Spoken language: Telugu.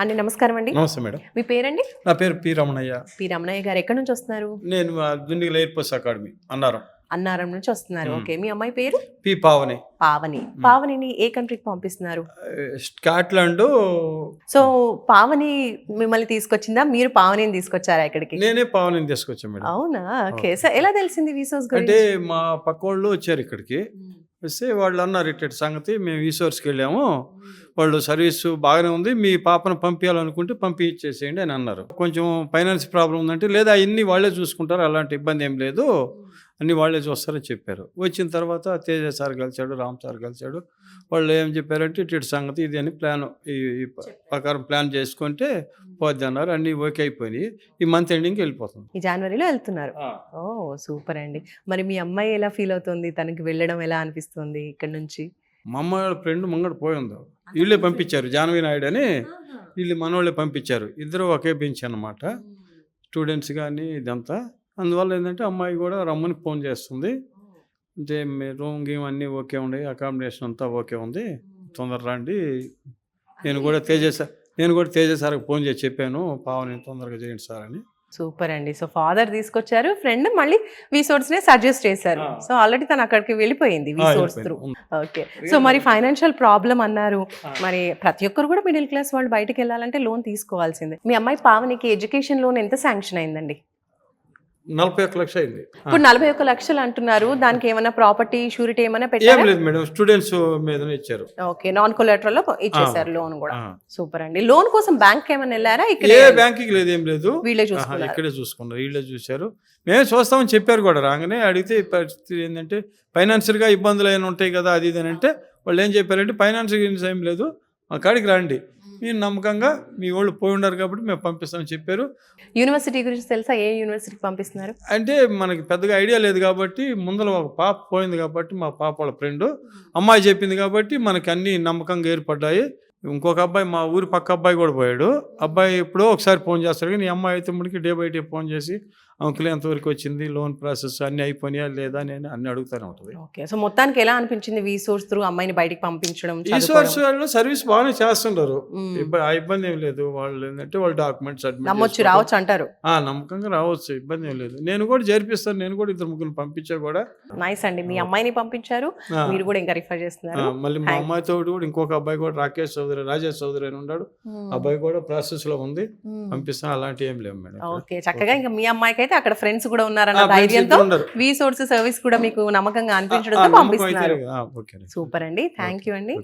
అండి నమస్కారం అండి. నమస్తే మేడం. మీ పేరండి? నా పేరు పి రమణయ్య. పి రమణయ్య గారు ఎక్కడి నుంచి వస్తున్నారు? నేను Dundigal air force academy Annaram. Annaram నుంచి వస్తున్నారు. ఓకే. మీ అమ్మాయి పేరు? పి పావని. పావని. పావనిని ఏ కంట్రీకి పంపిస్తున్నారు? స్కాట్లాండ్. సో పావని మిమ్మల్ని తీసుకొచ్చిందా, మీరు పావనిని తీసుకొచ్చారా ఇక్కడికి? నేనే పావనిని తీసుకొచ్చాను మేడం. అవునా? ఓకే. సో ఎలా తెలిసింది విసోర్స్ గురించి? అంటే మా పక్క వాళ్ళు వచ్చారు ఇక్కడికి. వస్తే వాళ్ళు అన్నారు ఇట్టటి సంగతి, మేము విసోర్స్కి వెళ్ళాము, వాళ్ళు సర్వీసు బాగానే ఉంది, మీ పాపను పంపించాలనుకుంటే పంపించేసేయండి అని అన్నారు. కొంచెం ఫైనాన్స్ ప్రాబ్లం ఉందంటే, లేదా అన్నీ వాళ్ళే చూసుకుంటారు, అలాంటి ఇబ్బంది ఏం లేదు, అన్నీ వాళ్ళే చూస్తారని చెప్పారు. వచ్చిన తర్వాత తేజ సార్ కలిశాడు, రామ్ సార్ కలిశాడు. వాళ్ళు ఏం చెప్పారంటే ఇటు సంగతి ఇది అని ప్లాన్, ఈ ప్రకారం ప్లాన్ చేసుకుంటే పోద్ది అన్నారు. అన్నీ ఓకే అయిపోయినాయి. ఈ మంత్ ఎండింగ్కి వెళ్ళిపోతుంది. ఈ జనవరిలో వెళ్తున్నారు. ఓ సూపర్ అండి. మరి మీ అమ్మాయి ఎలా ఫీల్ అవుతుంది? తనకి వెళ్ళడం ఎలా అనిపిస్తుంది ఇక్కడ నుంచి? మా అమ్మ వాళ్ళ ఫ్రెండ్ ముంగడు పోయిందో, వీళ్ళే పంపించారు, జానవి నాయుడు అని, వీళ్ళు మనోళ్ళే పంపించారు. ఇద్దరు ఒకే బెంచ్ అన్నమాట, స్టూడెంట్స్ కానీ ఇదంతా. అందువల్ల ఏంటంటే అమ్మాయి కూడా రమ్మని ఫోన్ చేస్తుంది. అంటే రూమ్ గేమ్ అన్నీ ఓకే ఉన్నాయి, అకామిడేషన్ అంతా ఓకే ఉంది, తొందర రండి. నేను కూడా తేజ సార్కి ఫోన్ చేసి చెప్పాను, పావని తొందరగా చేయండి సార్ అని. సూపర్ అండి. సో ఫాదర్ తీసుకొచ్చారు, ఫ్రెండ్ మళ్ళీ విసోర్స్ నే సజెస్ట్ చేశారు. సో ఆల్రెడీ తను అక్కడికి వెళ్ళిపోయింది విసోర్స్ త్రూ. ఓకే. సో మరి ఫైనాన్షియల్ ప్రాబ్లం అన్నారు, మరి ప్రతి ఒక్కరు కూడా మిడిల్ క్లాస్ వాళ్ళు బయటకు వెళ్ళాలంటే లోన్ తీసుకోవాల్సిందే. మీ అమ్మాయి పావనికి ఎడ్యుకేషన్ లోన్ ఎంత శాంక్షన్ అయిందండి? 41 లక్షలు అయింది. ఇప్పుడు 41 లక్షలు అంటున్నారు, దానికి ఏమైనా ప్రాపర్టీ షూరిటీ ఏమైనా ఏం పెట్టారా? లేదు మేడం, స్టూడెంట్స్ మీదనే ఇచ్చారు. ఓకే. నాన్ కొలాటరల్ లో ఇచ్చేసారు లోన్ కూడా. సూపర్ అండి. లోన్ కోసం బ్యాంక్ ఏమైనా వెళ్ళారా? ఇక్కడ ఏ బ్యాంకింగ్ లేదు, ఏం లేదు, వీళ్ళే చూసుకున్నారు. ఇక్కడే చూసుకున్నారు, వీళ్ళే చూశారు. మేమే చూస్తామని చెప్పారు కూడా. రాగానే అడిగితే పరిస్థితి ఏంటంటే ఫైనాన్షియల్గా ఇబ్బందులు అయినా ఉంటాయి కదా, అది ఇది అని అంటే వాళ్ళు ఏం చెప్పారంటే ఫైనాన్షియల్ ఏం లేదు, మా కాడికి రండి, మీరు నమ్మకంగా మీ వాళ్ళు పోయి ఉన్నారు కాబట్టి మేము పంపిస్తామని చెప్పారు. యూనివర్సిటీ గురించి తెలుసా? ఏ యూనివర్సిటీకి పంపిస్తున్నారు? అంటే మనకి పెద్దగా ఐడియా లేదు కాబట్టి, ముందర ఒక పాప పోయింది కాబట్టి, మా పాప వాళ్ళ ఫ్రెండ్ అమ్మాయి చెప్పింది కాబట్టి మనకి అన్నీ నమ్మకంగా ఏర్పడ్డాయి. ఇంకొక అబ్బాయి, మా ఊరి పక్క అబ్బాయి కూడా పోయాడు. అబ్బాయి ఎప్పుడో ఒకసారి ఫోన్ చేస్తాడు, కానీ ఈ అమ్మాయి అయితే ముడికి డే బై డే ఫోన్ చేసి అంకుల్ ఎంతవరకు వచ్చింది, లోన్ ప్రాసెస్ అన్నీ అయిపోయినాయా లేదా నేను అన్ని అడుగుతూనే ఉంటుంది. ఓకే. సో మొత్తానికి ఎలా అనిపించింది విసోర్స్ త్రూ అమ్మాయిని బయటికి పంపించడం? ఈ సోర్స్ వాళ్ళు సర్వీస్ బాగానే చేస్తుంటారు, ఆ ఇబ్బంది ఏం లేదు. వాళ్ళు ఏంటంటే వాళ్ళు డాక్యుమెంట్స్ నమ్మొచ్చు, రావచ్చు అంటారు. నమ్మకంగా రావచ్చు, ఇబ్బంది ఏం లేదు. నేను కూడా జరిపిస్తాను, నేను కూడా 2-3 పంపించా కూడా. నైస్ అండి. మీ అమ్మాయిని పంపించారు, మీరు కూడా ఇంకా రిఫర్ చేస్తున్నారు. మళ్ళీ మా అమ్మాయితో కూడా ఇంకొక అబ్బాయి కూడా రాజేష్ చౌదరి అని ఉన్నాడు, అబ్బాయి కూడా ప్రాసెస్ లో ఉంది, పంపిస్తాను. అలాంటి ఏం లేవు మేడం. ఓకే. చక్కగా ఇంకా మీ అమ్మాయికి అయితే అక్కడ ఫ్రెండ్స్ కూడా ఉన్నారన్న ధైర్యంతో విసోర్స్ సర్వీస్ కూడా మీకు నమ్మకంగా అనిపించడంతో పంపిస్తున్నారు. సూపర్ అండి. థ్యాంక్ యూ అండి.